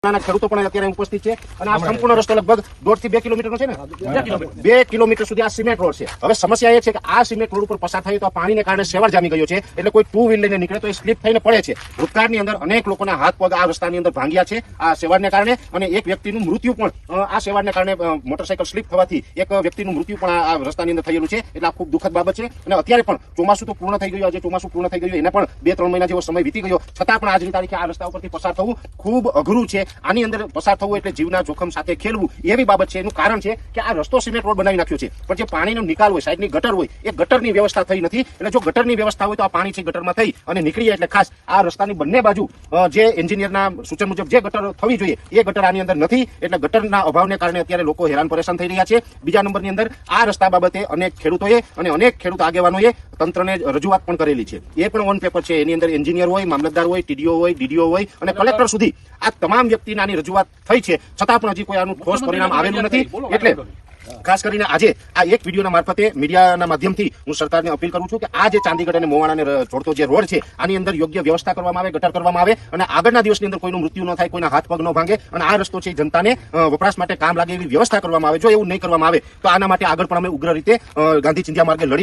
ખેડૂતો પણ અત્યારે ઉપસ્થિત છે અને આ સંપૂર્ણ રસ્તો લગભગ 1.5 થી 2 કિલોમીટરનો છે ને 2 કિલોમીટર સુધી આ સિમેન્ટ રોડ છે. હવે સમસ્યા એ છે કે આ સિમેન્ટ રોડ ઉપર પસાર થયો તો આ પાણીને કારણે સેવર જામી ગયો છે, એટલે કોઈ ટુ વ્હીલ લઈને નીકળે તો એ સ્લીપ થઈને પડે છે. ભૂતકાળની અંદર અનેક લોકોના હાથ પગ આ રસ્તાની અંદર ભાંગ્યા છે આ સેવરને કારણે, અને એક વ્યક્તિનું મૃત્યુ પણ આ સેવરને કારણે મોટરસાયકલ સ્લીપ થવાથી એક વ્યક્તિનું મૃત્યુ પણ આ રસ્તાની અંદર થયેલું છે. એટલે આ ખૂબ દુઃખદ બાબત છે. અને અત્યારે પણ ચોમાસું તો પૂર્ણ થઈ ગયું, આજે ચોમાસું પૂર્ણ થઈ ગયું, એને પણ 2-3 મહિના જેવો સમય વીતી ગયો, છતાં પણ આજની તારીખે આ રસ્તા ઉપરથી પસાર થવું ખૂબ અઘરું છે. આની અંદર પસાર થવું એટલે જીવના જોખમ સાથે ખેલવું એવી બાબત છે. એનું કારણ છે કે આ રસ્તો સિમેન્ટ રોડ બનાવી નાખ્યો છે, પણ જે પાણીનો નિકાલ હોય, સાઈડની ગટર હોય, એ ગટરની વ્યવસ્થા થઈ નથી. એટલે જો ગટરની વ્યવસ્થા હોય તો આ પાણી છે ગટરમાં થઈ અને નીકળી જાય. એટલે ખાસ આ રસ્તાની બંને બાજુ જે એન્જિનિયરના સૂચન મુજબ જે ગટર થવી જોઈએ એ ગટર આની અંદર નથી, એટલે ગટરના અભાવને કારણે અત્યારે લોકો હેરાન પરેશાન થઈ રહ્યા છે. બીજા નંબરની અંદર આ રસ્તા બાબતે અનેક ખેડૂતોએ અને અનેક ખેડૂત આગેવાનોએ તંત્રને રજૂઆત પણ કરેલી છે. એ પણ ઓન પેપર છે. એની અંદર એન્જિનિયર હોય, મામલતદાર હોય, ટીડીઓ હોય, ડીડીઓ હોય અને કલેક્ટર સુધી આ તમામ વ્યક્તિને આની રજૂઆત થઈ છે, છતાં પણ હજી કોઈ આનું ઠોસ પરિણામ આવેલું નથી. એટલે ખાસ કરીને આજે આ એક વિડીયોના મારફતે મીડિયાના માધ્યમથી હું સરકારને અપીલ કરું છું કે આ જે ચાંદીગઢ અને મોવાણાને જોડતો જે રોડ છે આની અંદર યોગ્ય વ્યવસ્થા કરવામાં આવે, ગટર કરવામાં આવે અને આગળના દિવસની અંદર કોઈનું મૃત્યુ ન થાય, કોઈના હાથ પગ ન ભાંગે અને આ રસ્તો છે જનતાને વપરાશ માટે કામ લાગે એવી વ્યવસ્થા કરવામાં આવે. જો એવું નહીં કરવામાં આવે તો આના માટે આગળ પણ અમે ઉગ્ર રીતે ગાંધી ચિંધ્યા માર્ગે લડી